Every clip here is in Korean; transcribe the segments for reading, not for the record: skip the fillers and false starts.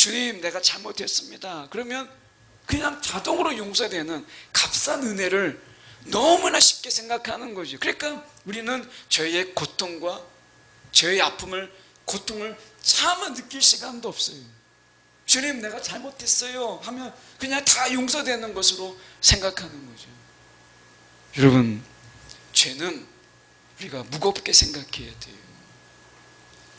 주님 내가 잘못했습니다. 그러면 그냥 자동으로 용서되는 값싼 은혜를 너무나 쉽게 생각하는 거죠. 그러니까 우리는 저희의 고통과 저희의 아픔을, 고통을 차마 느낄 시간도 없어요. 주님 내가 잘못했어요 하면 그냥 다 용서되는 것으로 생각하는 거죠. 여러분, 죄는 우리가 무겁게 생각해야 돼요.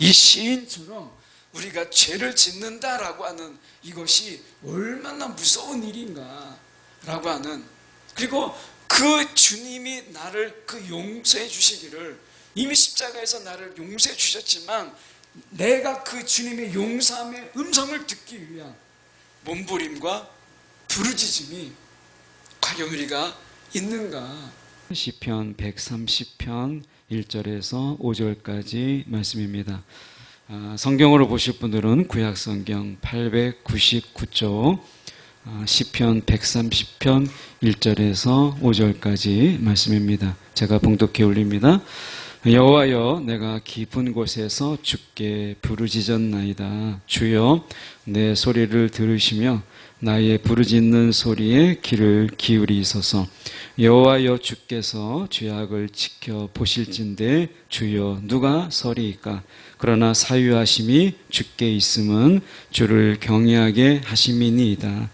이 시인처럼 우리가 죄를 짓는다라고 하는 이것이 얼마나 무서운 일인가라고 하는, 그리고 그 주님이 나를 그 용서해 주시기를, 이미 십자가에서 나를 용서해 주셨지만 내가 그 주님의 용서함의 음성을 듣기 위한 몸부림과 부르짖음이 과연 우리가 있는가? 시편 130편 1절에서 5절까지 말씀입니다. 성경으로 보실 분들은 구약성경 899쪽 시편 130편 1절에서 5절까지 말씀입니다. 제가 봉독해 올립니다. 여호와여, 내가 깊은 곳에서 주께 부르짖었나이다. 주여, 내 소리를 들으시며 나의 부르짖는 소리에 귀를 기울이소서. 여호와여, 주께서 죄악을 지켜보실진대 주여 누가 서리이까? 그러나 사유하심이 주께 있음은 주를 경외하게 하심이니이다.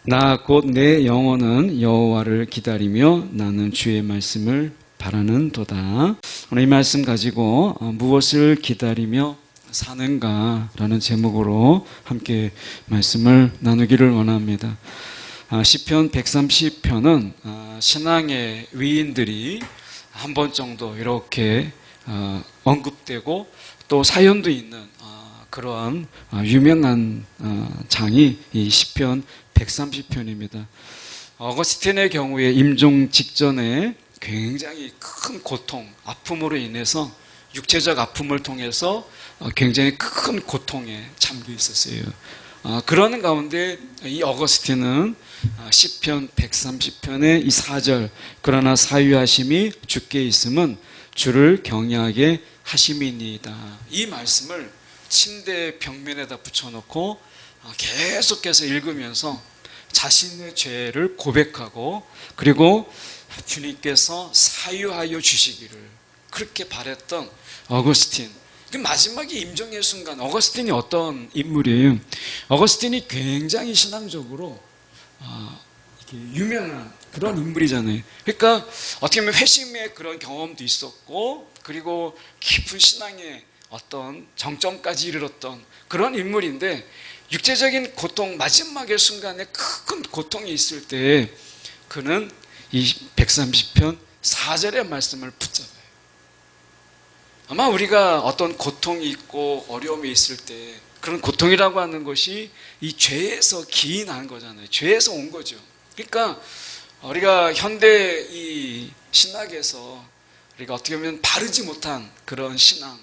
나 곧 내 영혼은 여호와를 기다리며 나는 주의 말씀을 바라는 도다. 오늘 이 말씀 가지고 무엇을 기다리며 사는가라는 제목으로 함께 말씀을 나누기를 원합니다. 시편 130편은 신앙의 위인들이 한 번 정도 이렇게 언급되고 또 사연도 있는 그러한 유명한 장이 이 시편 130편입니다. 어거스틴의 경우에 임종 직전에 굉장히 큰 고통, 아픔으로 인해서 육체적 아픔을 통해서 굉장히 큰 고통에 잠겨 있었어요. 그러는 가운데 이 어거스틴은 시편 130편의 이 4절, 그러나 사유하심이 주께 있음은 주를 경외하게 하심이니이다. 이 말씀을 침대 벽면에다 붙여놓고 계속해서 읽으면서 자신의 죄를 고백하고, 그리고 주님께서 사유하여 주시기를 그렇게 바랬던 어거스틴. 그 마지막에 임종의 순간, 어거스틴이 어떤 인물이에요? 어거스틴이 굉장히 신앙적으로 유명한 그런 인물이잖아요. 그러니까 어떻게 보면 회심의 그런 경험도 있었고, 그리고 깊은 신앙의 어떤 정점까지 이르렀던 그런 인물인데, 육체적인 고통, 마지막의 순간에 큰 고통이 있을 때 그는 이 130편 4절의 말씀을 붙잡아요. 아마 우리가 어떤 고통이 있고 어려움이 있을 때, 그런 고통이라고 하는 것이 이 죄에서 기인한 거잖아요. 죄에서 온 거죠. 그러니까 우리가 현대 이 신학에서 우리가 어떻게 보면 바르지 못한 그런 신앙,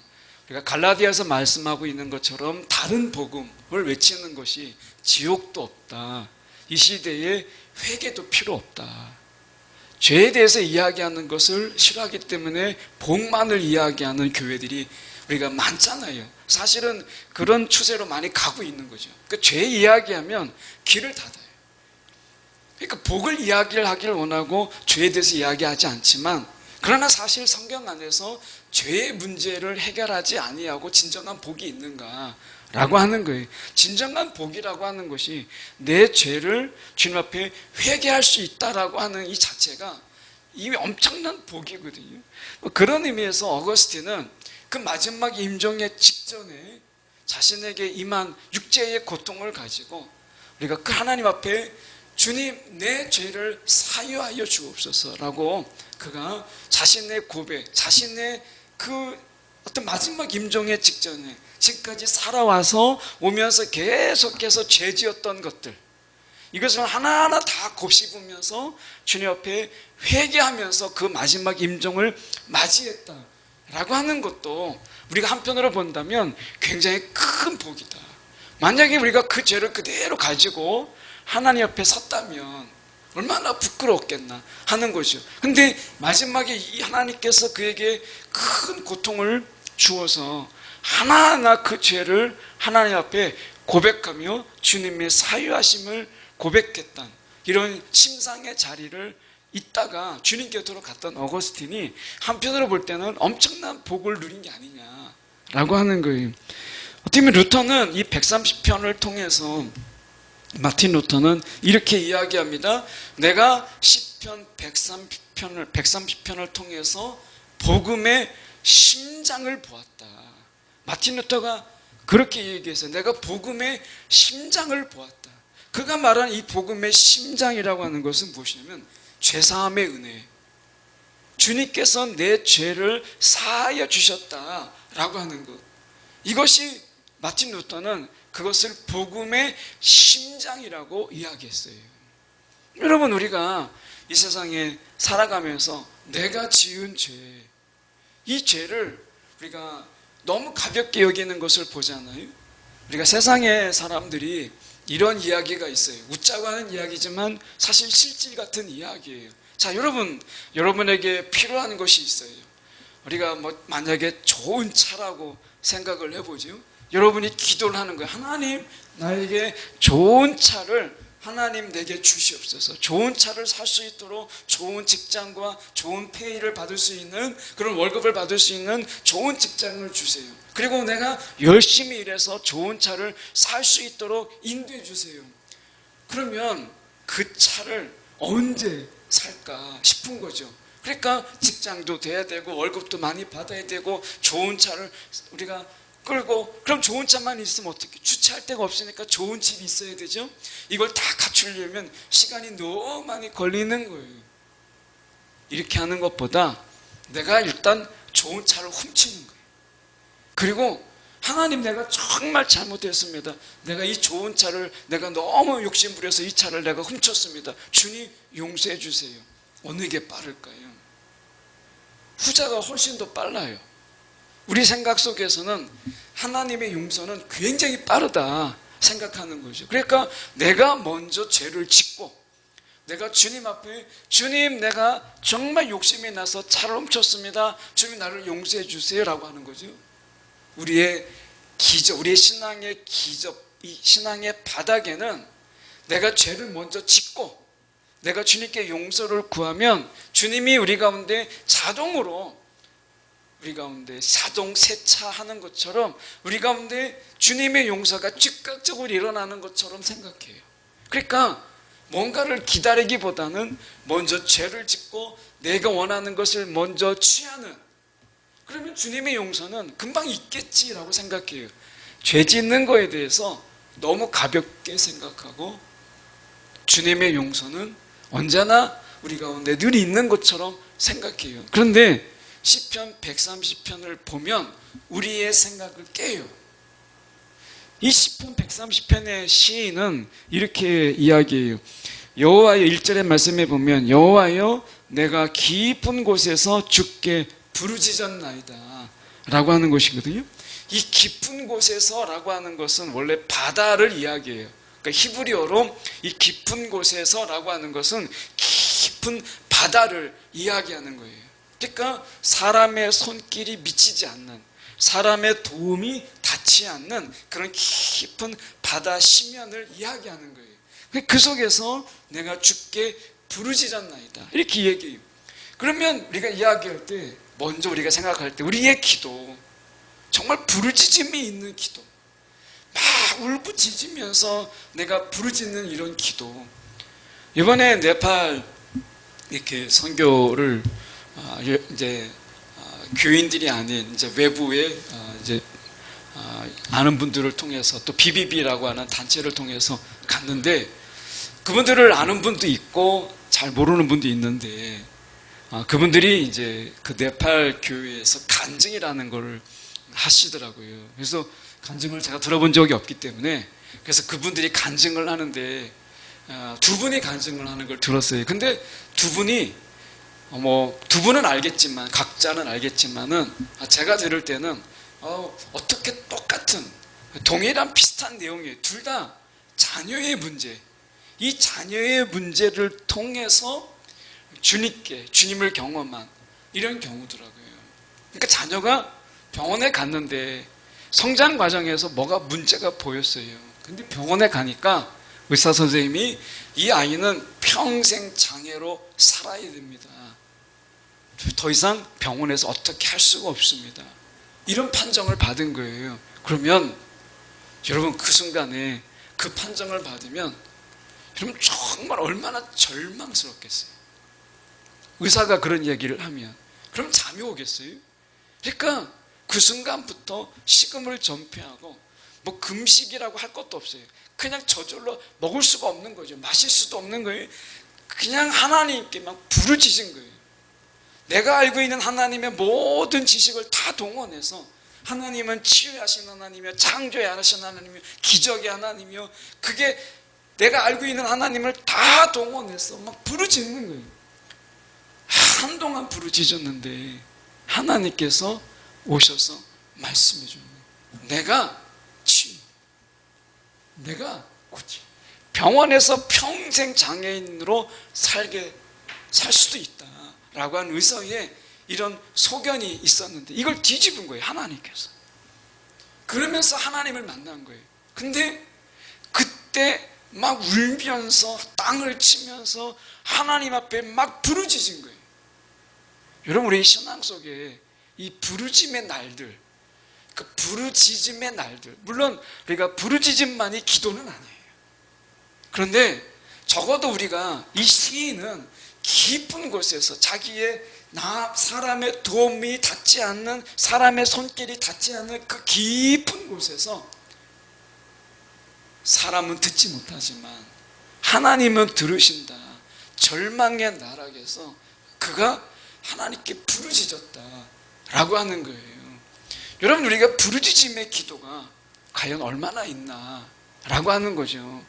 우리가 갈라디아서 말씀하고 있는 것처럼 다른 복음을 외치는 것이 지옥도 없다, 이 시대에 회개도 필요 없다, 죄에 대해서 이야기하는 것을 싫어하기 때문에 복만을 이야기하는 교회들이 우리가 많잖아요. 사실은 그런 추세로 많이 가고 있는 거죠. 그러니까 죄 이야기하면 귀를 닫아요. 그러니까 복을 이야기를 하기를 원하고 죄에 대해서 이야기하지 않지만, 그러나 사실 성경 안에서 죄의 문제를 해결하지 아니하고 진정한 복이 있는가라고 하는 거예요. 진정한 복이라고 하는 것이 내 죄를 주님 앞에 회개할 수 있다라고 하는 이 자체가 이미 엄청난 복이거든요. 그런 의미에서 어거스틴은 그 마지막 임종의 직전에 자신에게 임한 육체의 고통을 가지고 우리가 그 하나님 앞에 주님 내 죄를 사유하여 주옵소서라고 그가 자신의 고백, 자신의 그 어떤 마지막 임종의 직전에 지금까지 살아와서 오면서 계속해서 죄 지었던 것들, 이것을 하나하나 다 곱씹으면서 주님 앞에 회개하면서 그 마지막 임종을 맞이했다라고 하는 것도 우리가 한편으로 본다면 굉장히 큰 복이다. 만약에 우리가 그 죄를 그대로 가지고 하나님 앞에 섰다면 얼마나 부끄러웠겠나 하는 거죠. 근데 마지막에 이 하나님께서 그에게 큰 고통을 주어서 하나하나 그 죄를 하나님 앞에 고백하며 주님의 사유하심을 고백했던 이런 침상의 자리를 있다가 주님 곁으로 갔던 어거스틴이 한편으로 볼 때는 엄청난 복을 누린 게 아니냐라고 하는 거예요. 어떻게 보면 루터는 이 130편을 통해서 마틴 루터는 이렇게 이야기합니다. 내가 시편 130편을 통해서 복음의 심장을 보았다. 마틴 루터가 그렇게 얘기해서 내가 복음의 심장을 보았다. 그가 말한 이 복음의 심장이라고 하는 것은 무엇이냐면 죄사함의 은혜. 주님께서 내 죄를 사하여 주셨다라고 하는 것. 이것이 마틴 루터는 그것을 복음의 심장이라고 이야기했어요. 여러분, 우리가 이 세상에 살아가면서 내가 지은 죄, 이 죄를 우리가 너무 가볍게 여기는 것을 보잖아요. 우리가 세상의 사람들이 이런 이야기가 있어요. 웃자고 하는 이야기지만 사실 실질 같은 이야기예요. 자, 여러분에게 필요한 것이 있어요. 우리가 만약에 좋은 차라고 생각을 해보죠. 여러분이 기도를 하는 거예요. 하나님, 나에게 좋은 차를 하나님 내게 주시옵소서. 좋은 차를 살 수 있도록 좋은 직장과 좋은 페이를 받을 수 있는, 그런 월급을 받을 수 있는 좋은 직장을 주세요. 그리고 내가 열심히 일해서 좋은 차를 살 수 있도록 인도해 주세요. 그러면 그 차를 언제 살까 싶은 거죠. 그러니까 직장도 돼야 되고 월급도 많이 받아야 되고 좋은 차를 우리가 끌고, 그럼 좋은 차만 있으면 어떻게, 주차할 데가 없으니까 좋은 집이 있어야 되죠. 이걸 다 갖추려면 시간이 너무 많이 걸리는 거예요. 이렇게 하는 것보다 내가 일단 좋은 차를 훔치는 거예요. 그리고 하나님, 내가 정말 잘못했습니다. 내가 이 좋은 차를 내가 너무 욕심부려서 이 차를 내가 훔쳤습니다. 주님 용서해 주세요. 어느 게 빠를까요? 후자가 훨씬 더 빨라요. 우리 생각 속에서는 하나님의 용서는 굉장히 빠르다 생각하는 거죠. 그러니까 내가 먼저 죄를 짓고 내가 주님 앞에, 주님, 내가 정말 욕심이 나서 차를 훔쳤습니다. 주님, 나를 용서해 주세요 라고 하는 거죠. 우리의 기적, 우리의 신앙의 기적, 이 신앙의 바닥에는 내가 죄를 먼저 짓고 내가 주님께 용서를 구하면 주님이 우리 가운데 자동으로, 우리 가운데 자동 세차하는 것처럼 우리 가운데 주님의 용서가 즉각적으로 일어나는 것처럼 생각해요. 그러니까 뭔가를 기다리기보다는 먼저 죄를 짓고 내가 원하는 것을 먼저 취하는, 그러면 주님의 용서는 금방 있겠지라고 생각해요. 죄 짓는 거에 대해서 너무 가볍게 생각하고 주님의 용서는 언제나 우리 가운데 늘 있는 것처럼 생각해요. 그런데 시편 130편을 보면 우리의 생각을 깨요. 이 시편 130편의 시인은 이렇게 이야기해요. 여호와여, 1절의 말씀에 보면 여호와여, 내가 깊은 곳에서 주께 부르짖었나이다 라고 하는 것이거든요. 이 깊은 곳에서 라고 하는 것은 원래 바다를 이야기해요. 그러니까 히브리어로 이 깊은 곳에서 라고 하는 것은 깊은 바다를 이야기하는 거예요. 그러니까 사람의 손길이 미치지 않는, 사람의 도움이 닿지 않는 그런 깊은 바다 심연을 이야기하는 거예요. 그 속에서 내가 주께 부르짖었나이다 이렇게 얘기해요. 그러면 우리가 이야기할 때 먼저 우리가 생각할 때 우리의 기도, 정말 부르짖음이 있는 기도, 막 울부짖으면서 내가 부르짖는 이런 기도. 이번에 네팔 이렇게 선교를 이제 교인들이 아닌 이제 외부의 이제 아는 분들을 통해서, 또 BBB라고 하는 단체를 통해서 갔는데, 그분들을 아는 분도 있고 잘 모르는 분도 있는데, 그분들이 이제 그 네팔 교회에서 간증이라는 걸 하시더라고요. 그래서 간증을 제가 들어본 적이 없기 때문에, 그래서 그분들이 간증을 하는데 두 분이 간증을 하는 걸 들었어요. 근데 두 분이 두 분은 알겠지만, 각자는 알겠지만은 제가 들을 때는 어떻게 똑같은, 동일한 비슷한 내용이에요. 둘 다 자녀의 문제, 이 자녀의 문제를 통해서 주님을 경험한 이런 경우더라고요. 그러니까 자녀가 병원에 갔는데 성장 과정에서 뭐가 문제가 보였어요. 근데 병원에 가니까 의사 선생님이 이 아이는 평생 장애로 살아야 됩니다. 더 이상 병원에서 어떻게 할 수가 없습니다. 이런 판정을 받은 거예요. 그러면 여러분 그 순간에 그 판정을 받으면 여러분 정말 얼마나 절망스럽겠어요. 의사가 그런 얘기를 하면 그럼 잠이 오겠어요? 그러니까 그 순간부터 식음을 전폐하고 뭐 금식이라고 할 것도 없어요. 그냥 저절로 먹을 수가 없는 거죠. 마실 수도 없는 거예요. 그냥 하나님께 막 부르짖은 거예요. 내가 알고 있는 하나님의 모든 지식을 다 동원해서 하나님은 치유하신 하나님이며 창조하신 하나님이며 기적의 하나님이며 그게 내가 알고 있는 하나님을 다 동원해서 막 부르짖는 거예요. 한동안 부르짖었는데 하나님께서 오셔서 말씀해 주는 거예요. 내가 치유, 내가 고치. 병원에서 평생 장애인으로 살 수도 있다라고 하는 의사의 이런 소견이 있었는데 이걸 뒤집은 거예요. 하나님께서. 그러면서 하나님을 만난 거예요. 근데 그때 막 울면서 땅을 치면서 하나님 앞에 막 부르짖은 거예요. 여러분 우리 신앙 속에 이 부르짖음의 날들, 그 부르짖음의 날들, 물론 우리가 부르짖음만이 기도는 아니에요. 그런데 적어도 우리가 이 시인은 깊은 곳에서 자기의 사람의 도움이 닿지 않는, 사람의 손길이 닿지 않는 그 깊은 곳에서 사람은 듣지 못하지만 하나님은 들으신다. 절망의 나락에서 그가 하나님께 부르짖었다라고 하는 거예요. 여러분 우리가 부르짖음의 기도가 과연 얼마나 있나라고 하는 거죠.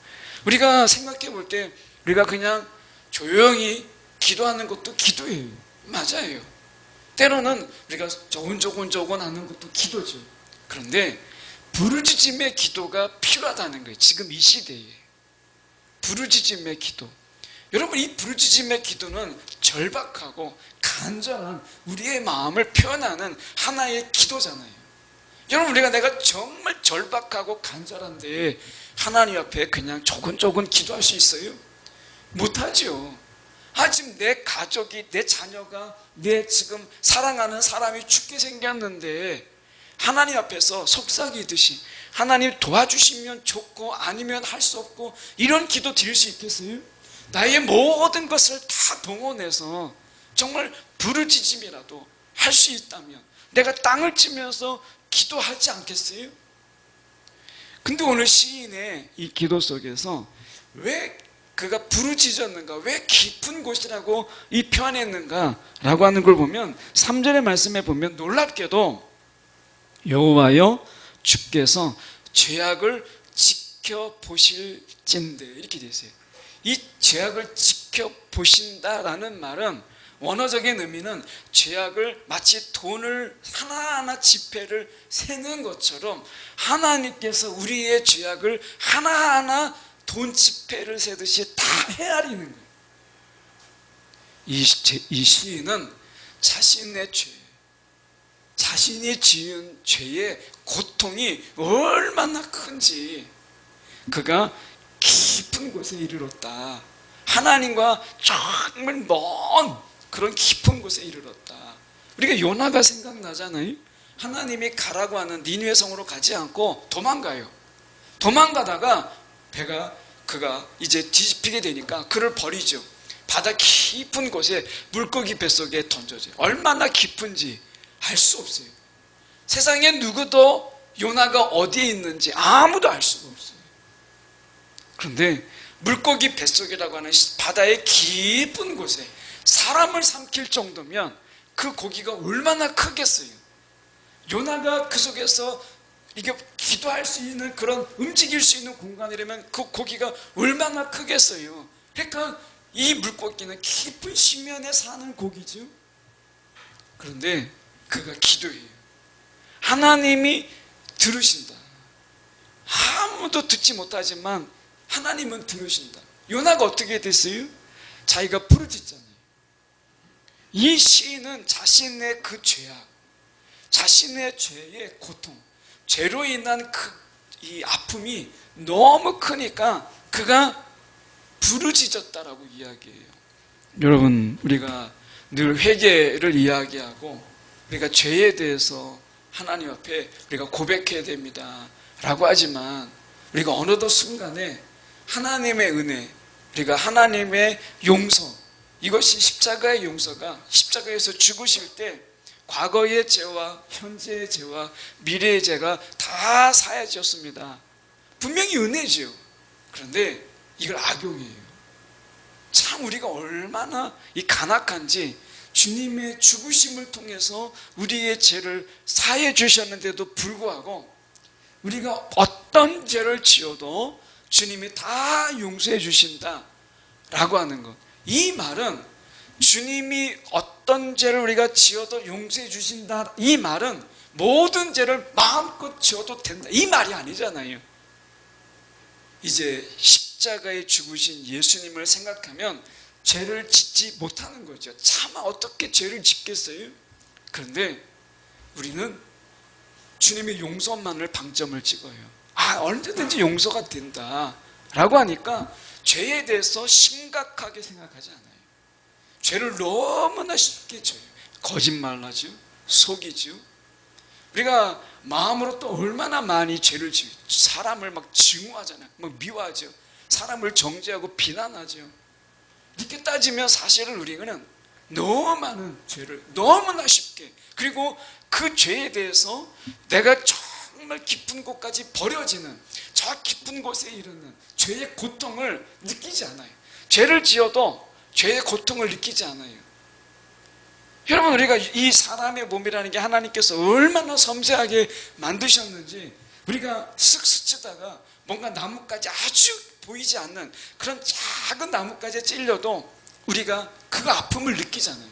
우리가 생각해 볼 때 우리가 그냥 조용히 기도하는 것도 기도예요. 맞아요. 때로는 우리가 조곤조곤 하는 것도 기도죠. 그런데 부르짖음의 기도가 필요하다는 거예요. 지금 이 시대에 부르짖음의 기도. 여러분 이 부르짖음의 기도는 절박하고 간절한 우리의 마음을 표현하는 하나의 기도잖아요. 여러분 우리가 내가 정말 절박하고 간절한데 하나님 앞에 그냥 조곤조곤 기도할 수 있어요? 못하죠. 지금 내 가족이, 내 자녀가, 내 지금 사랑하는 사람이 죽게 생겼는데 하나님 앞에서 속삭이듯이 하나님 도와주시면 좋고 아니면 할 수 없고 이런 기도 드릴 수 있겠어요? 나의 모든 것을 다 동원해서 정말 부르짖음이라도 할 수 있다면 내가 땅을 치면서 기도하지 않겠어요? 근데 오늘 시인의 이 기도 속에서 왜 그가 부르짖었는가, 왜 깊은 곳이라고 이 표현했는가 라고 하는 걸 보면 3절의 말씀에 보면 놀랍게도 여호와여 주께서 죄악을 지켜보실진대 이렇게 되어 있어요. 이 죄악을 지켜보신다라는 말은 원어적인 의미는 죄악을 마치 돈을 하나하나 지폐를 세는 것처럼 하나님께서 우리의 죄악을 하나하나 돈 지폐를 세듯이 다 헤아리는 거예요. 이 시인은 자신의 죄, 자신이 지은 죄의 고통이 얼마나 큰지 그가 깊은 곳에 이르렀다. 하나님과 정말 먼 그런 깊은 곳에 이르렀다. 우리가 요나가 생각나잖아요. 하나님이 가라고 하는 니느웨 성으로 가지 않고 도망가요. 도망가다가 그가 이제 뒤집히게 되니까 그를 버리죠. 바다 깊은 곳에 물고기 뱃속에 던져져요. 얼마나 깊은지 알 수 없어요. 세상에 누구도 요나가 어디에 있는지 아무도 알 수가 없어요. 그런데 물고기 뱃속이라고 하는 바다의 깊은 곳에 사람을 삼킬 정도면 그 고기가 얼마나 크겠어요. 요나가 그 속에서 이게 기도할 수 있는 그런 움직일 수 있는 공간이라면 그 고기가 얼마나 크겠어요. 그러니까 이 물고기는 깊은 심연에 사는 고기죠. 그런데 그가 기도해요. 하나님이 들으신다. 아무도 듣지 못하지만 하나님은 들으신다. 요나가 어떻게 됐어요? 자기가 부르짖잖아요. 이 시인은 자신의 그 죄악, 자신의 죄의 고통, 죄로 인한 이 아픔이 너무 크니까 그가 부르짖었다라고 이야기해요. 여러분, 우리가 늘 회개를 이야기하고 우리가 죄에 대해서 하나님 앞에 우리가 고백해야 됩니다 라고 하지만, 우리가 어느덧 순간에 하나님의 은혜, 우리가 하나님의 용서, 이것이 십자가의 용서가 십자가에서 죽으실 때 과거의 죄와 현재의 죄와 미래의 죄가 다 사해졌습니다. 분명히 은혜지요. 그런데 이걸 악용해요. 참 우리가 얼마나 이 간악한지, 주님의 죽으심을 통해서 우리의 죄를 사해 주셨는데도 불구하고 우리가 어떤 죄를 지어도 주님이 다 용서해 주신다라고 하는 것. 이 말은 주님이 어떤 죄를 우리가 지어도 용서해 주신다, 이 말은 모든 죄를 마음껏 지어도 된다, 이 말이 아니잖아요. 이제 십자가에 죽으신 예수님을 생각하면 죄를 짓지 못하는 거죠. 차마 어떻게 죄를 짓겠어요? 그런데 우리는 주님의 용서만을 방점을 찍어요. 언제든지 용서가 된다라고 하니까 죄에 대해서 심각하게 생각하지 않아요. 죄를 너무나 쉽게 져요. 거짓말하죠, 속이죠. 우리가 마음으로 또 얼마나 많이 죄를 지어요. 사람을 막 증오하잖아요. 막 미워하죠. 사람을 정죄하고 비난하죠. 이렇게 따지면 사실은 우리는 너무 많은 죄를 너무나 쉽게, 그리고 그 죄에 대해서 내가 정말 깊은 곳까지 버려지는, 저 깊은 곳에 이르는 죄의 고통을 느끼지 않아요. 죄를 지어도 죄의 고통을 느끼지 않아요. 여러분, 우리가 이 사람의 몸이라는 게 하나님께서 얼마나 섬세하게 만드셨는지, 우리가 쓱 스치다가 뭔가 나뭇가지, 아주 보이지 않는 그런 작은 나뭇가지에 찔려도 우리가 그 아픔을 느끼잖아요.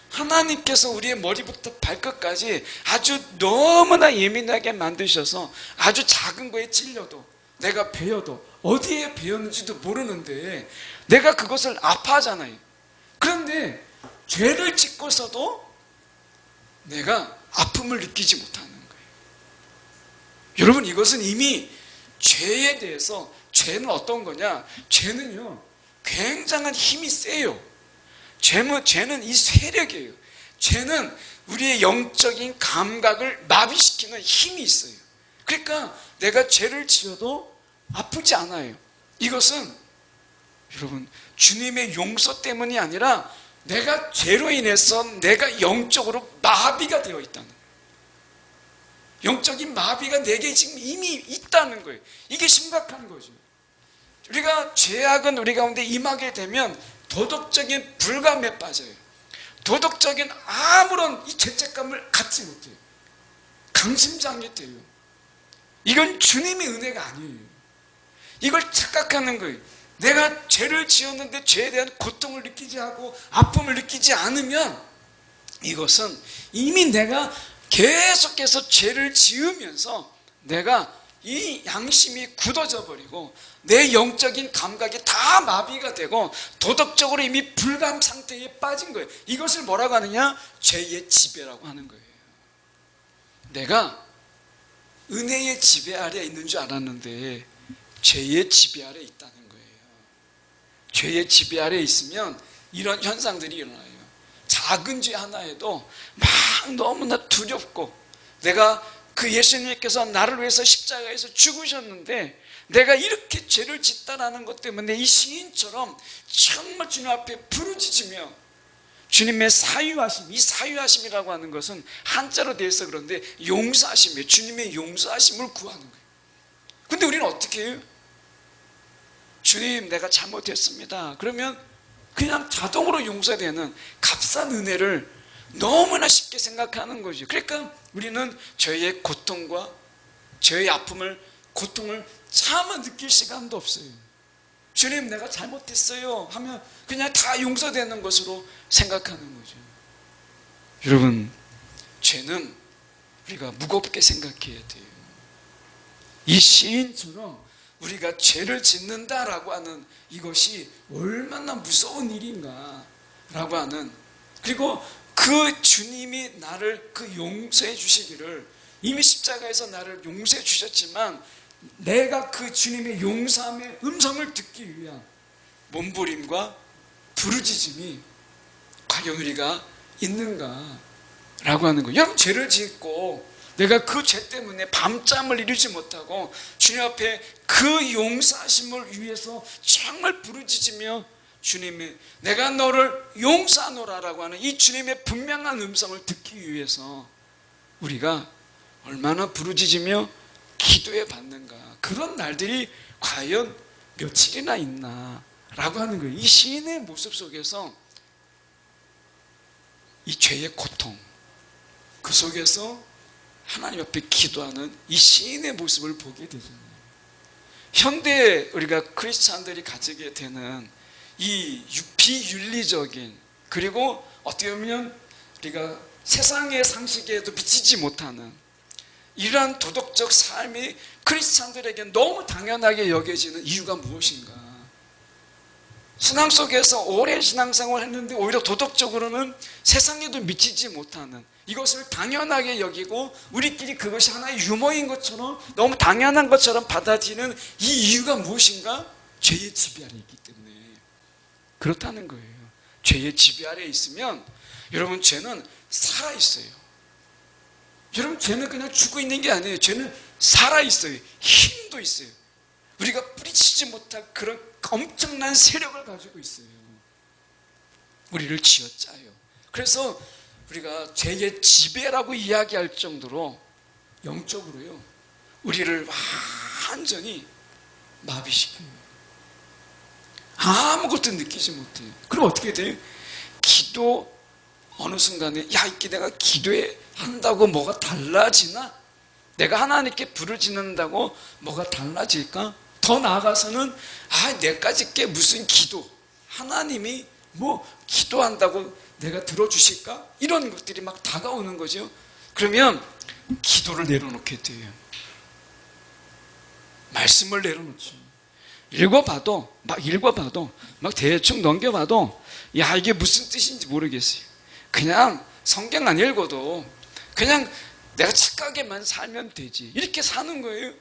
하나님께서 우리의 머리부터 발끝까지 아주 너무나 예민하게 만드셔서 아주 작은 거에 찔려도, 내가 베어도 어디에 베었는지도 모르는데 내가 그것을 아파하잖아요. 그런데 죄를 짓고서도 내가 아픔을 느끼지 못하는 거예요. 여러분, 이것은 이미 죄에 대해서, 죄는 어떤 거냐? 죄는요, 굉장한 힘이 세요. 죄는 이 세력이에요. 죄는 우리의 영적인 감각을 마비시키는 힘이 있어요. 그러니까 내가 죄를 지어도 아프지 않아요. 이것은 여러분, 주님의 용서 때문이 아니라 내가 죄로 인해서 내가 영적으로 마비가 되어 있다는 거예요. 영적인 마비가 내게 지금 이미 있다는 거예요. 이게 심각한 거죠. 우리가 죄악은 우리 가운데 임하게 되면 도덕적인 불감에 빠져요. 도덕적인 아무런 이 죄책감을 갖지 못해요. 강심장이 돼요. 이건 주님의 은혜가 아니에요. 이걸 착각하는 거예요. 내가 죄를 지었는데 죄에 대한 고통을 느끼지 하고 아픔을 느끼지 않으면 이것은 이미 내가 계속해서 죄를 지으면서 내가 이 양심이 굳어져 버리고 내 영적인 감각이 다 마비가 되고 도덕적으로 이미 불감 상태에 빠진 거예요. 이것을 뭐라고 하느냐? 죄의 지배라고 하는 거예요. 내가 은혜의 지배 아래 있는 줄 알았는데 죄의 지배 아래 있다는 거예요. 죄의 지배 아래 있으면 이런 현상들이 일어나요. 작은 죄 하나에도 막 너무나 두렵고, 내가 그 예수님께서 나를 위해서 십자가에서 죽으셨는데 내가 이렇게 죄를 짓다라는 것 때문에 이 시인처럼 정말 주님 앞에 부르짖으며 주님의 사유하심, 이 사유하심이라고 하는 것은 한자로 되어 있어 그런데 용서하심이에요. 주님의 용서하심을 구하는 거예요. 근데 우리는 어떻게 해요? 주님, 내가 잘못했습니다. 그러면 그냥 자동으로 용서되는 값싼 은혜를 너무나 쉽게 생각하는 거죠. 그러니까 우리는 죄의 고통과 죄의 아픔을, 고통을 차마 느낄 시간도 없어요. 주님, 내가 잘못했어요 하면 그냥 다 용서되는 것으로 생각하는 거죠. 여러분, 죄는 우리가 무겁게 생각해야 돼요. 이 시인처럼 우리가 죄를 짓는다라고 하는 이것이 얼마나 무서운 일인가라고 하는, 그리고 그 주님이 나를 그 용서해 주시기를 이미 십자가에서 나를 용서해 주셨지만 내가 그 주님의 용서함의 음성을 듣기 위한 몸부림과 부르짖음이 과연 우리가 있는가 라고 하는 거예요. 여러분, 죄를 짓고 내가 그 죄 때문에 밤잠을 이루지 못하고 주님 앞에 그 용서하심을 위해서 정말 부르짖으며 주님의 내가 너를 용서하노라라고 하는 이 주님의 분명한 음성을 듣기 위해서 우리가 얼마나 부르짖으며 기도해 받는가, 그런 날들이 과연 며칠이나 있나 라고 하는 거예요. 이 시인의 모습 속에서 이 죄의 고통, 그 속에서 하나님 앞에 기도하는 이 시인의 모습을 보게 되잖아요. 현대 우리가 크리스찬들이 가지게 되는 이 비윤리적인, 그리고 어떻게 보면 우리가 세상의 상식에도 미치지 못하는 이러한 도덕적 삶이 크리스찬들에게 너무 당연하게 여겨지는 이유가 무엇인가? 신앙 속에서 오래 신앙생활을 했는데 오히려 도덕적으로는 세상에도 미치지 못하는 이것을 당연하게 여기고 우리끼리 그것이 하나의 유머인 것처럼 너무 당연한 것처럼 받아들이는 이 이유가 무엇인가? 죄의 지배 아래 있기 때문에 그렇다는 거예요. 죄의 지배 아래 있으면 여러분, 죄는 살아있어요. 여러분, 죄는 그냥 죽어 있는 게 아니에요. 죄는 살아있어요. 힘도 있어요. 우리가 뿌리치지 못할 그런 엄청난 세력을 가지고 있어요. 우리를 쥐어짜요. 그래서 우리가 죄의 지배라고 이야기할 정도로 영적으로요, 우리를 완전히 마비시켜요. 아무것도 느끼지 못해요. 그럼 어떻게 돼요? 기도 어느 순간에 내가 기도해 한다고 뭐가 달라지나? 내가 하나님께 부르짖는다고 뭐가 달라질까? 더 나아가서는 내까지 게 무슨 기도, 하나님이 뭐 기도한다고 내가 들어주실까? 이런 것들이 막 다가오는 거죠. 그러면 기도를 내려놓게 돼요. 말씀을 내려놓죠. 읽어봐도 막 대충 넘겨봐도 이게 무슨 뜻인지 모르겠어요. 그냥 성경 안 읽어도 그냥 내가 착하게만 살면 되지, 이렇게 사는 거예요.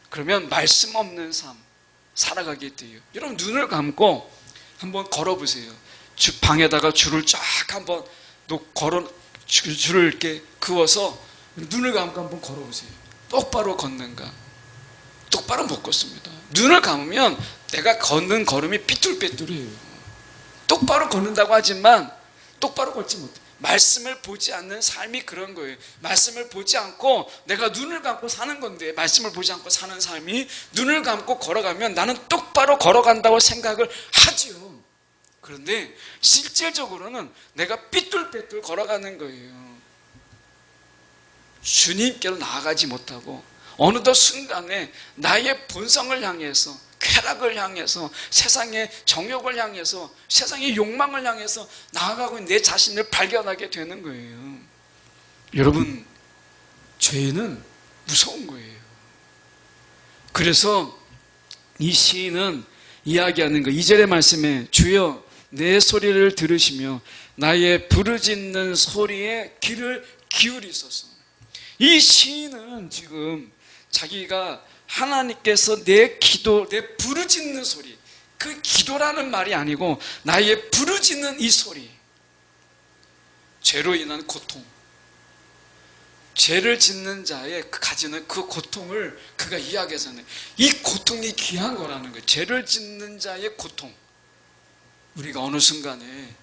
그러면 말씀 없는 삶 살아가게 돼요. 여러분, 눈을 감고 한번 걸어보세요. 방에다가 줄을 쫙 한번 줄을 이렇게 그어서 눈을 감고 한번 걸어보세요. 똑바로 걷는가? 똑바로 못 걷습니다. 눈을 감으면 내가 걷는 걸음이 삐뚤빼뚤해요. 똑바로 걷는다고 하지만 똑바로 걷지 못해. 말씀을 보지 않는 삶이 그런 거예요. 말씀을 보지 않고 내가 눈을 감고 사는 건데, 말씀을 보지 않고 사는 삶이 눈을 감고 걸어가면 나는 똑바로 걸어간다고 생각을 하지요. 그런데 실질적으로는 내가 삐뚤빼뚤 걸어가는 거예요. 주님께로 나아가지 못하고 어느덧 순간에 나의 본성을 향해서, 쾌락을 향해서, 세상의 정욕을 향해서, 세상의 욕망을 향해서 나아가고 있는 내 자신을 발견하게 되는 거예요. 여러분, 죄는 무서운 거예요. 그래서 이 시인은 이야기하는 거, 2절의 말씀에 주여 내 소리를 들으시며 나의 부르짖는 소리에 귀를 기울이소서. 이 시인은 지금 자기가 하나님께서 내 기도, 내 부르짖는 소리, 그 기도라는 말이 아니고 나의 부르짖는 이 소리, 죄로 인한 고통, 죄를 짓는 자의 가지는 그 고통을 그가 이야기하잖아요. 이 고통이 귀한 거라는 거예요. 죄를 짓는 자의 고통. 우리가 어느 순간에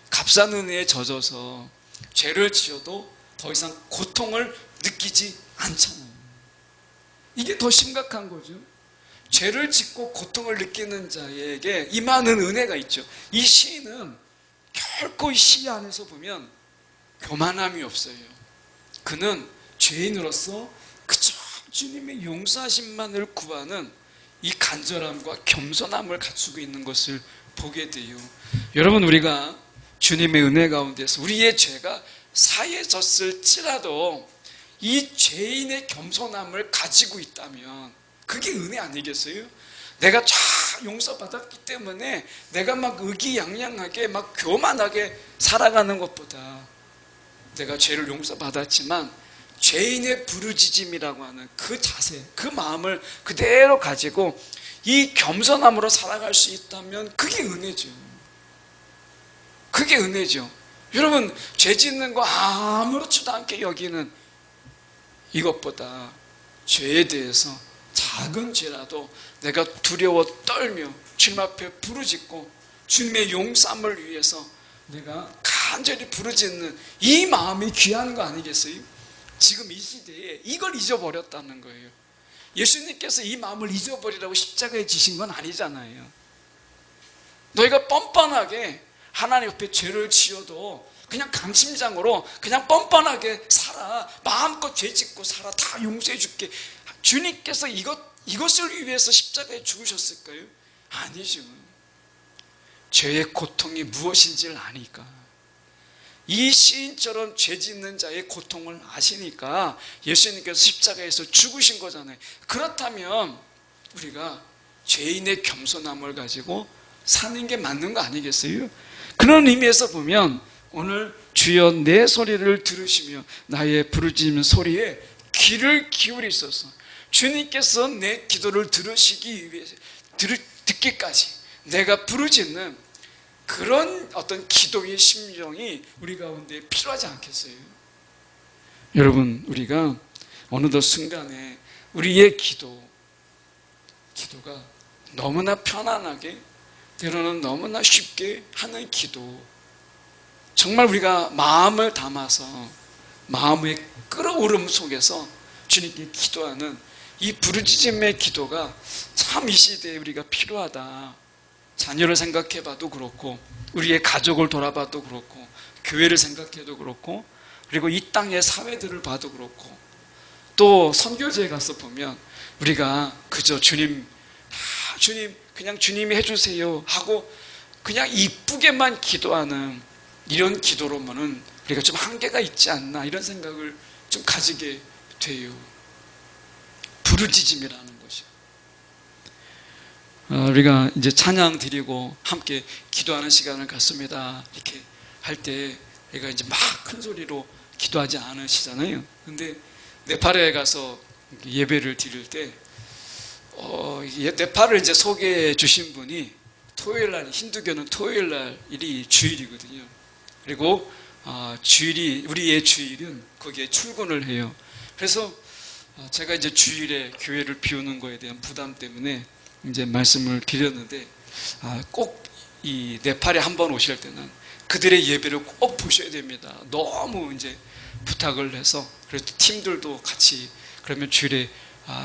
값싼 은혜에 젖어서 죄를 지어도 더 이상 고통을 느끼지 않잖아요. 이게 더 심각한 거죠. 죄를 짓고 고통을 느끼는 자에게 임하는 은혜가 있죠. 이 시인은 결코 이 시 안에서 보면 교만함이 없어요. 그는 죄인으로서 그저 주님의 용서하심만을 구하는 이 간절함과 겸손함을 갖추고 있는 것을 보게 돼요. 여러분, 우리가 주님의 은혜 가운데서 우리의 죄가 사해졌을지라도 이 죄인의 겸손함을 가지고 있다면 그게 은혜 아니겠어요? 내가 다 용서받았기 때문에 내가 막 의기양양하게 막 교만하게 살아가는 것보다 내가 죄를 용서받았지만 죄인의 부르짖음이라고 하는 그 자세, 그 마음을 그대로 가지고 이 겸손함으로 살아갈 수 있다면 그게 은혜죠. 그게 은혜죠. 여러분, 죄 짓는 거 아무렇지도 않게 여기는 이것보다 죄에 대해서 작은 죄라도 내가 두려워 떨며 주님 앞에 부르짖고 주님의 용서함을 위해서 내가 간절히 부르짖는 이 마음이 귀한 거 아니겠어요? 지금 이 시대에 이걸 잊어버렸다는 거예요. 예수님께서 이 마음을 잊어버리라고 십자가에 지신 건 아니잖아요. 너희가 뻔뻔하게 하나님 옆에 죄를 지어도 그냥 강심장으로 그냥 뻔뻔하게 살아, 마음껏 죄 짓고 살아, 다 용서해 줄게. 주님께서 이것을 위해서 십자가에 죽으셨을까요? 아니죠. 죄의 고통이 무엇인지를 아니까, 이 시인처럼 죄 짓는 자의 고통을 아시니까 예수님께서 십자가에서 죽으신 거잖아요. 그렇다면 우리가 죄인의 겸손함을 가지고 사는 게 맞는 거 아니겠어요? 그런 의미에서 보면 오늘 주여 내 소리를 들으시며 나의 부르짖는 소리에 귀를 기울이소서. 주님께서 내 기도를 들으시기 위해서 듣기까지 내가 부르짖는 그런 어떤 기도의 심령이 우리 가운데 필요하지 않겠어요? 여러분, 우리가 어느덧 순간에 우리의 기도가 너무나 편안하게, 때로는 너무나 쉽게 하는 기도, 정말 우리가 마음을 담아서 마음의 끓어오름 속에서 주님께 기도하는 이 부르짖음의 기도가 참 이 시대에 우리가 필요하다. 자녀를 생각해봐도 그렇고, 우리의 가족을 돌아봐도 그렇고, 교회를 생각해도 그렇고, 그리고 이 땅의 사회들을 봐도 그렇고, 또 선교지에 가서 보면 우리가 그저 주님 그냥 주님이 해주세요 하고 그냥 이쁘게만 기도하는 이런 기도로만은 우리가 좀 한계가 있지 않나, 이런 생각을 좀 가지게 돼요. 부르짖음이라는 것이. 우리가 이제 찬양 드리고 함께 기도하는 시간을 갖습니다. 이렇게 할 때 우리가 이제 막 큰 소리로 기도하지 않으시잖아요. 근데 네팔에 가서 예배를 드릴 때 네팔을 이제 소개해 주신 분이 토요일 날, 힌두교는 토요일 날이 주일이거든요. 그리고 우리의 주일은 거기에 출근을 해요. 그래서 제가 이제 주일에 교회를 비우는 거에 대한 부담 때문에 이제 말씀을 드렸는데, 꼭 이 네팔에 한번 오실 때는 그들의 예배를 꼭 보셔야 됩니다. 너무 이제 부탁을 해서, 그래서 팀들도 같이 그러면 주일에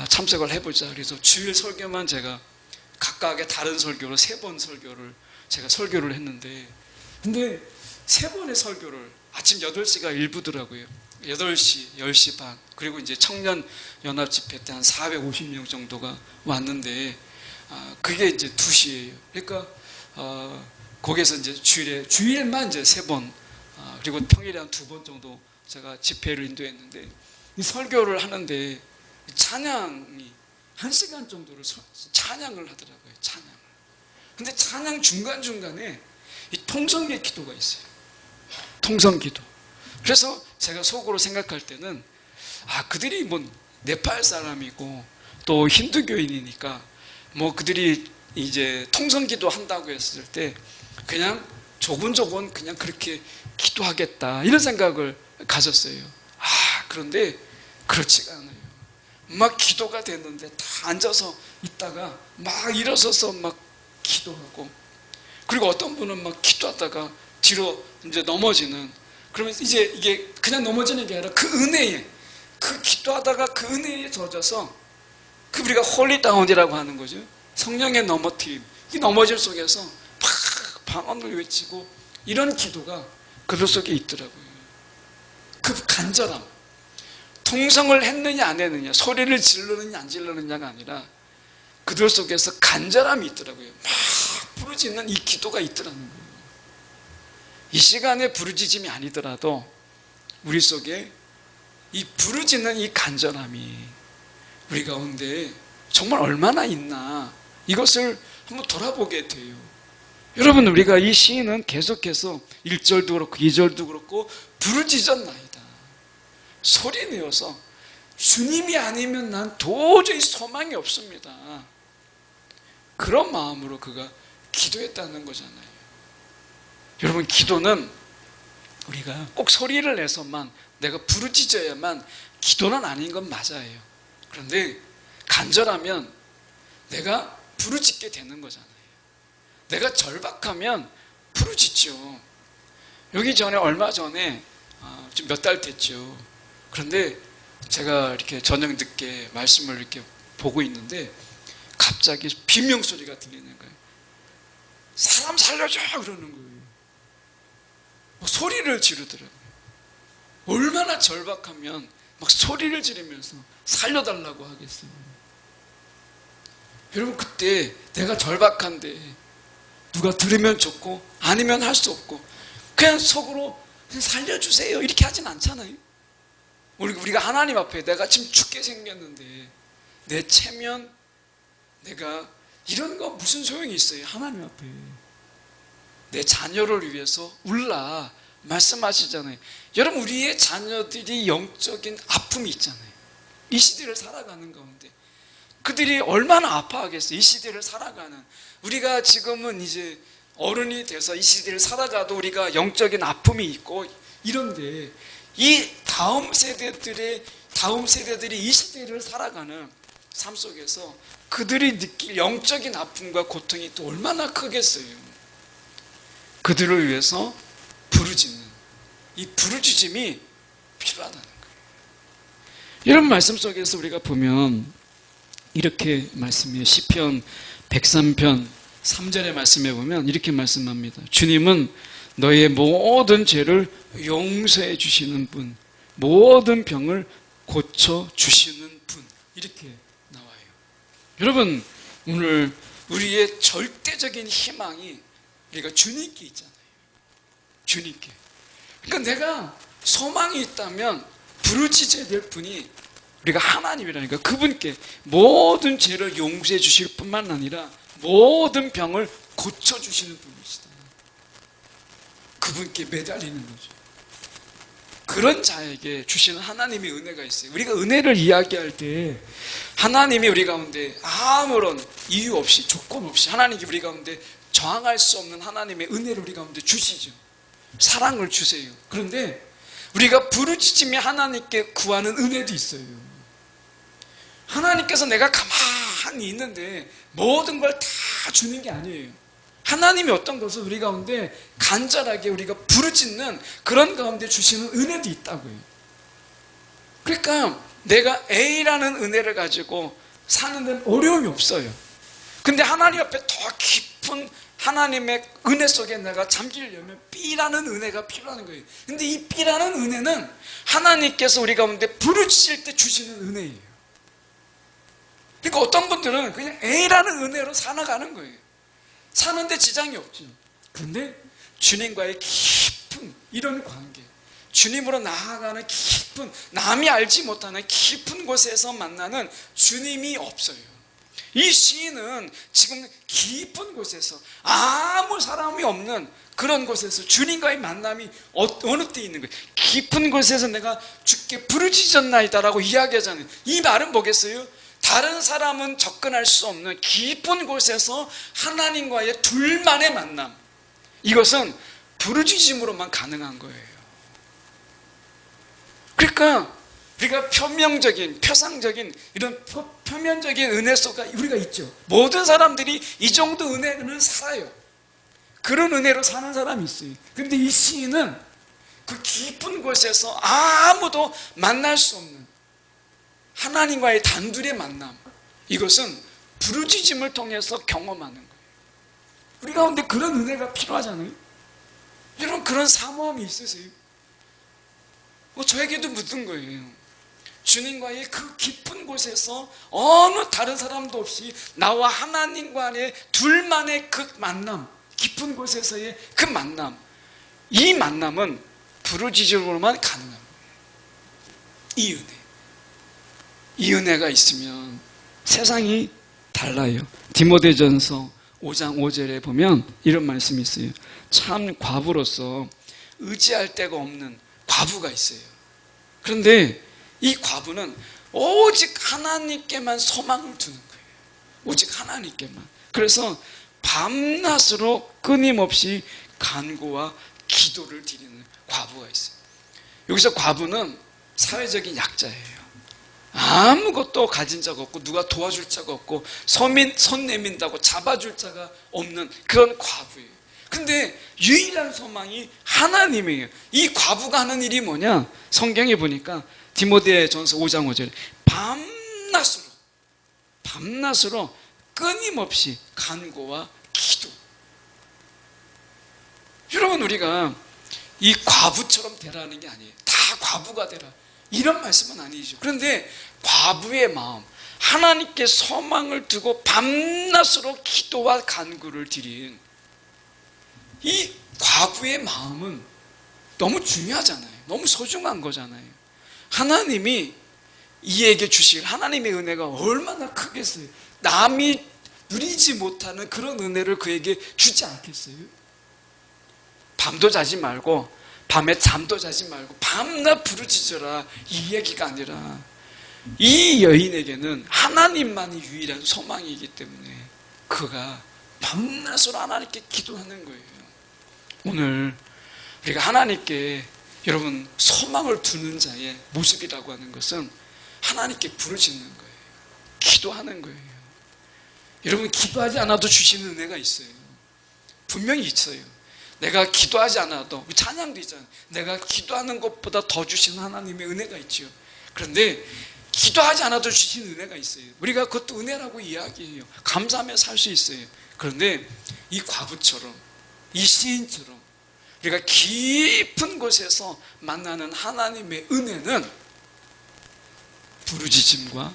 참석을 해보자. 그래서 주일 설교만 제가 각각의 다른 설교로 3번 설교를 제가 설교를 했는데, 근데 3번의 설교를 아침 8시가 일부더라고요. 8시, 10시 반, 그리고 이제 청년 연합 집회 때 한 450명 정도가 왔는데, 그게 이제 2시예요. 그러니까 거기에서 이제 주일만 이제 3번, 그리고 평일에 한 2번 정도 제가 집회를 인도했는데, 이 설교를 하는데 찬양이 1시간 정도를 찬양을 하더라고요. 찬양을. 근데 찬양 중간중간에 이 통성의 기도가 있어요. 통성기도. 그래서 제가 속으로 생각할 때는 그들이 뭐 네팔 사람이고 또 힌두교인이니까 뭐 그들이 이제 통성기도 한다고 했을 때 그냥 조곤조곤 그냥 그렇게 기도하겠다, 이런 생각을 가졌어요. 그런데 그렇지가 않아요. 막 기도가 됐는데 다 앉아서 있다가 막 일어서서 막 기도하고, 그리고 어떤 분은 막 기도하다가 뒤로 이제 넘어지는, 그러면 이제 이게 그냥 넘어지는 게 아니라 그 은혜에, 그 기도하다가 그 은혜에 젖어서, 그 우리가 홀리다운이라고 하는 거죠. 성령의 넘어뜨림, 이 넘어짐 속에서 막 방언을 외치고 이런 기도가 그들 속에 있더라고요. 그 간절함, 통성을 했느냐 안 했느냐, 소리를 지르느냐 안 지르느냐가 아니라 그들 속에서 간절함이 있더라고요. 막 부르짖는 이 기도가 있더라는 거예요. 이 시간에 부르짖음이 아니더라도 우리 속에 이 부르짖는 이 간절함이 우리 가운데 정말 얼마나 있나, 이것을 한번 돌아보게 돼요. 여러분, 우리가 이 시인은 계속해서 1절도 그렇고 2절도 그렇고 부르짖었나이다. 소리 내어서 주님이 아니면 난 도저히 소망이 없습니다. 그런 마음으로 그가 기도했다는 거잖아요. 여러분, 기도는 우리가 꼭 소리를 내서만, 내가 부르짖어야만 기도는 아닌 건 맞아요. 그런데 간절하면 내가 부르짖게 되는 거잖아요. 내가 절박하면 부르짖죠. 여기 전에, 얼마 전에 좀 몇 달 됐죠. 그런데 제가 이렇게 저녁 늦게 말씀을 이렇게 보고 있는데 갑자기 비명 소리가 들리는 거예요. 사람 살려줘 그러는 거예요. 소리를 지르더라고요. 얼마나 절박하면 막 소리를 지르면서 살려달라고 하겠어요. 여러분, 그때 내가 절박한데 누가 들으면 좋고 아니면 할 수 없고 그냥 속으로 그냥 살려주세요 이렇게 하진 않잖아요. 우리가 하나님 앞에 내가 지금 죽게 생겼는데 내 체면, 내가 이런 거 무슨 소용이 있어요. 하나님 앞에 내 자녀를 위해서 울라 말씀하시잖아요. 여러분, 우리의 자녀들이 영적인 아픔이 있잖아요. 이 시대를 살아가는 가운데 그들이 얼마나 아파하겠어요. 이 시대를 살아가는 우리가 지금은 이제 어른이 돼서 이 시대를 살아가도 우리가 영적인 아픔이 있고 이런데 이 다음 세대들이 이 시대를 살아가는 삶 속에서 그들이 느낄 영적인 아픔과 고통이 또 얼마나 크겠어요. 그들을 위해서 부르짖는 이 부르짖음이 필요하다는 거예요. 이런 말씀 속에서 우리가 보면 이렇게 말씀해요. 시편 103편 3절의 말씀에 보면 이렇게 말씀합니다. 주님은 너의 모든 죄를 용서해 주시는 분, 모든 병을 고쳐 주시는 분, 이렇게 나와요. 여러분, 오늘 우리의 절대적인 희망이 우리가 주님께 있잖아요. 주님께. 그러니까 내가 소망이 있다면 부르짖어야 될 분이 우리가 하나님이라니까. 그분께 모든 죄를 용서해 주실 뿐만 아니라 모든 병을 고쳐주시는 분이시다. 그분께 매달리는 거죠. 그런 자에게 주시는 하나님의 은혜가 있어요. 우리가 은혜를 이야기할 때 하나님이 우리 가운데 아무런 이유 없이, 조건 없이 하나님이 우리 가운데 저항할 수 없는 하나님의 은혜를 우리 가운데 주시죠. 사랑을 주세요. 그런데 우리가 부르짖으며 하나님께 구하는 은혜도 있어요. 하나님께서 내가 가만히 있는데 모든 걸 다 주는 게 아니에요. 하나님이 어떤 것을 우리 가운데 간절하게 우리가 부르짖는 그런 가운데 주시는 은혜도 있다고요. 그러니까 내가 A라는 은혜를 가지고 사는 데는 어려움이 없어요. 근데 하나님 앞에 더 깊은 하나님의 은혜 속에 내가 잠기려면 B라는 은혜가 필요한 거예요. 근데 이 B라는 은혜는 하나님께서 우리 가운데 부르짖을 때 주시는 은혜예요. 그러니까 어떤 분들은 그냥 A라는 은혜로 살아가는 거예요. 사는데 지장이 없죠. 그런데 주님과의 깊은 이런 관계, 주님으로 나아가는 깊은, 남이 알지 못하는 깊은 곳에서 만나는 주님이 없어요. 이 시인은 지금 깊은 곳에서 아무 사람이 없는 그런 곳에서 주님과의 만남이 어느 때 있는 거예요. 깊은 곳에서 내가 주께 부르짖었나이다라고 이야기하잖아요. 이 말은 뭐겠어요? 다른 사람은 접근할 수 없는 깊은 곳에서 하나님과의 둘만의 만남, 이것은 부르짖음으로만 가능한 거예요. 그러니까 우리가 표상적인 이런 표면적인 은혜 속에 우리가 있죠. 모든 사람들이 이 정도 은혜는 살아요. 그런 은혜로 사는 사람이 있어요. 그런데 이 시인은 그 깊은 곳에서 아무도 만날 수 없는 하나님과의 단둘의 만남, 이것은 부르짖음을 통해서 경험하는 거예요. 우리 가운데 그런 은혜가 필요하잖아요. 여러분, 그런 사모함이 있으세요? 저에게도 묻은 거예요. 주님과의 그 깊은 곳에서 어느 다른 사람도 없이 나와 하나님과의 둘만의 그 만남, 깊은 곳에서의 그 만남, 이 만남은 부르짖음으로만 가능한 거예요. 이 은혜. 이 은혜가 있으면 세상이 달라요. 디모데전서 5장 5절에 보면 이런 말씀이 있어요. 참 과부로서 의지할 데가 없는 과부가 있어요. 그런데 이 과부는 오직 하나님께만 소망을 두는 거예요. 오직 하나님께만. 그래서 밤낮으로 끊임없이 간구와 기도를 드리는 과부가 있어요. 여기서 과부는 사회적인 약자예요. 아무것도 가진 자가 없고 누가 도와줄 자가 없고 손 내민다고 잡아줄 자가 없는 그런 과부예요. 근데 유일한 소망이 하나님이에요. 이 과부가 하는 일이 뭐냐? 성경에 보니까 디모데전서 5장 5절에 밤낮으로 끊임없이 간구와 기도. 여러분, 우리가 이 과부처럼 되라는 게 아니에요. 다 과부가 되라 이런 말씀은 아니죠. 그런데 과부의 마음, 하나님께 소망을 두고 밤낮으로 기도와 간구를 드린 이 과부의 마음은 너무 중요하잖아요. 너무 소중한 거잖아요. 하나님이 이에게 주실 하나님의 은혜가 얼마나 크겠어요. 남이 누리지 못하는 그런 은혜를 그에게 주지 않겠어요? 밤도 자지 말고 밤에 잠도 자지 말고 밤낮 부르짖어라 이 얘기가 아니라 이 여인에게는 하나님만이 유일한 소망이기 때문에 그가 밤낮으로 하나님께 기도하는 거예요. 오늘 우리가 하나님께 여러분 소망을 두는 자의 모습이라고 하는 것은 하나님께 부르짖는 거예요. 기도하는 거예요. 여러분, 기도하지 않아도 주시는 은혜가 있어요. 분명히 있어요. 내가 기도하지 않아도, 찬양도 있잖아요. 내가 기도하는 것보다 더 주시는 하나님의 은혜가 있죠. 그런데 기도하지 않아도 주시는 은혜가 있어요. 우리가 그것도 은혜라고 이야기해요. 감사하며 살 수 있어요. 그런데 이 과부처럼, 이 시인처럼 우리가 깊은 곳에서 만나는 하나님의 은혜는 부르짖음과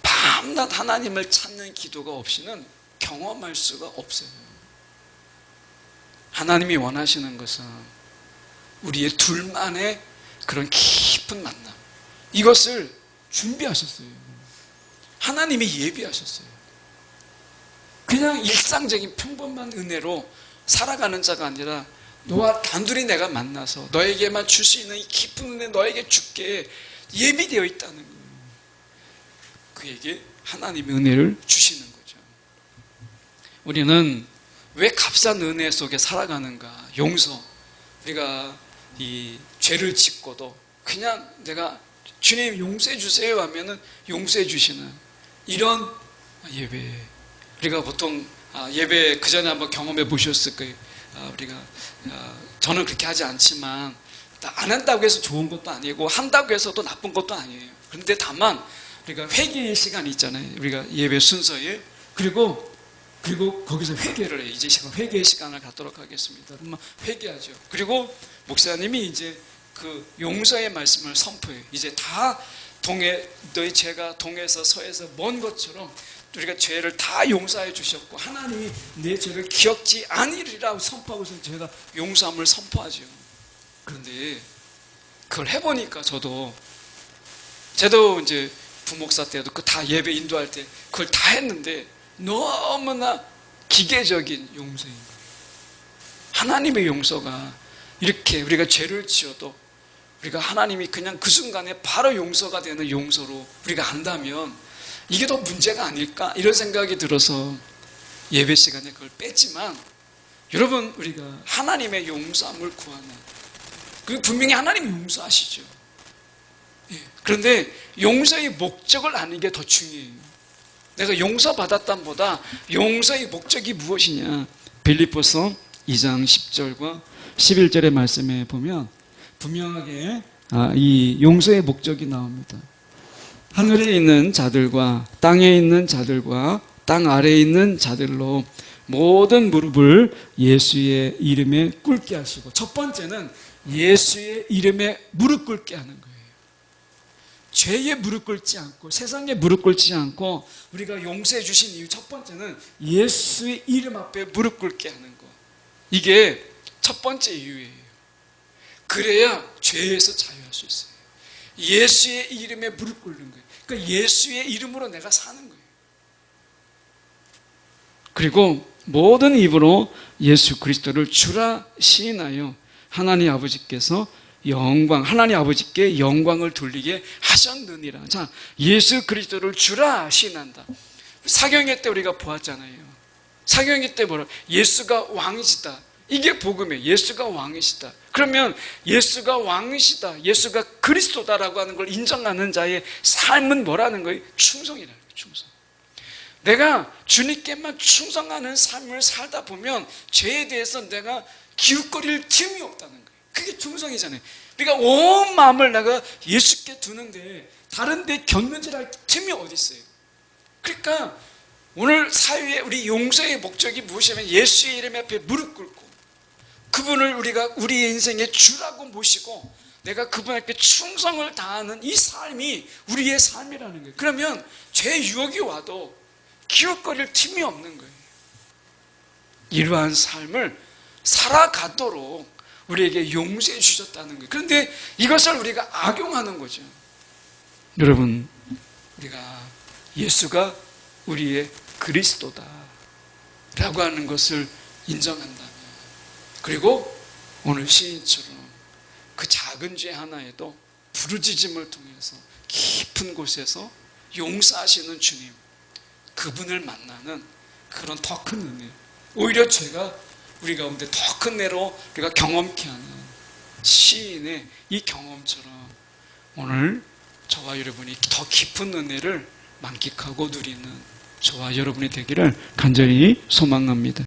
밤낮 하나님을 찾는 기도가 없이는 경험할 수가 없어요. 하나님이 원하시는 것은 우리의 둘만의 그런 깊은 만남, 이것을 준비하셨어요. 하나님이 예비하셨어요. 그냥 일상적인 평범한 은혜로 살아가는 자가 아니라 너와 단둘이 내가 만나서 너에게만 줄 수 있는 이 깊은 은혜 너에게 줄게 예비되어 있다는 거예요. 그에게 하나님의 은혜를 주시는 거죠. 우리는 왜 값싼 은혜 속에 살아가는가? 용서. 우리가 이 죄를 짓고도 그냥 내가 주님 용서해 주세요 하면은 용서해 주시는 이런 예배. 우리가 보통 예배 그 전에 한번 경험해 보셨을 거예요. 우리가 저는 그렇게 하지 않지만 안 한다고 해서 좋은 것도 아니고 한다고 해서도 나쁜 것도 아니에요. 그런데 다만 우리가 회개의 시간이 있잖아요. 우리가 예배 순서에 그리고 거기서 회개를 해요. 이제 회개의 시간을 갖도록 하겠습니다. 그러면 회개하죠. 그리고 목사님이 이제 그 용서의 말씀을 선포해요. 이제 다 너희 죄가 동에서 서에서 먼 것처럼 우리가 죄를 다 용서해 주셨고 하나님이 내 죄를 기억지 아니리라고 선포하고서 제가 용서함을 선포하죠. 그런데 그걸 해보니까 저도 이제 부목사 때도 그 다 예배 인도할 때 그걸 다 했는데 너무나 기계적인 용서인 거예요. 하나님의 용서가 이렇게 우리가 죄를 지어도 우리가 하나님이 그냥 그 순간에 바로 용서가 되는 용서로 우리가 한다면 이게 더 문제가 아닐까 이런 생각이 들어서 예배 시간에 그걸 뺐지만 여러분 우리가 하나님의 용서함을 구하는 그 분명히 하나님이 용서하시죠. 그런데 용서의 목적을 아는 게 더 중요해요. 내가 용서받았담보다 용서의 목적이 무엇이냐. 빌립보서 2장 10절과 11절의 말씀에 보면 분명하게 이 용서의 목적이 나옵니다. 하늘에 있는 자들과 땅에 있는 자들과 땅 아래에 있는 자들로 모든 무릎을 예수의 이름에 꿇게 하시고, 첫 번째는 예수의 이름에 무릎 꿇게 하는 거예요. 죄에 무릎 꿇지 않고 세상에 무릎 꿇지 않고 우리가 용서해 주신 이유 첫 번째는 예수의 이름 앞에 무릎 꿇게 하는 거. 이게 첫 번째 이유예요. 그래야 죄에서 자유할 수 있어요. 예수의 이름에 무릎 꿇는 거예요. 그러니까 예수의 이름으로 내가 사는 거예요. 그리고 모든 입으로 예수 그리스도를 주라 시인하여 하나님 아버지께서 영광, 하나님 아버지께 영광을 돌리게 하셨느니라. 자, 예수 그리스도를 주라 시인한다. 사경회 때 우리가 보았잖아요. 사경회 때 뭐라? 예수가 왕이시다. 이게 복음이에요. 예수가 왕이시다. 그러면 예수가 왕이시다, 예수가 그리스도다라고 하는 걸 인정하는 자의 삶은 뭐라는 거예요? 충성이라는 거예요. 충성. 내가 주님께만 충성하는 삶을 살다 보면 죄에 대해서 내가 기웃거릴 틈이 없다는 거예요. 그게 충성이잖아요. 그러니까 온 마음을 내가 예수께 두는데 다른 데 견면질할 틈이 어디 있어요? 그러니까 오늘 사회에 우리 용서의 목적이 무엇이냐면 예수의 이름 앞에 무릎 꿇고 그분을 우리가 우리의 인생의 주라고 모시고 내가 그분 앞에 충성을 다하는 이 삶이 우리의 삶이라는 거예요. 그러면 죄 유혹이 와도 기웃거릴 틈이 없는 거예요. 이러한 삶을 살아가도록 우리에게 용서해 주셨다는 거예요. 그런데 이것을 우리가 악용하는 거죠. 여러분, 우리가 예수가 우리의 그리스도다 라고 하는 것을 인정한다면, 그리고 오늘 시인처럼 그 작은 죄 하나에도 부르짖음을 통해서 깊은 곳에서 용서하시는 주님, 그분을 만나는 그런 더 큰 은혜, 오히려 죄가 우리 가운데 더 큰 은혜로 우리가 경험케 하는 시인의 이 경험처럼 오늘 저와 여러분이 더 깊은 은혜를 만끽하고 누리는 저와 여러분이 되기를 간절히 소망합니다.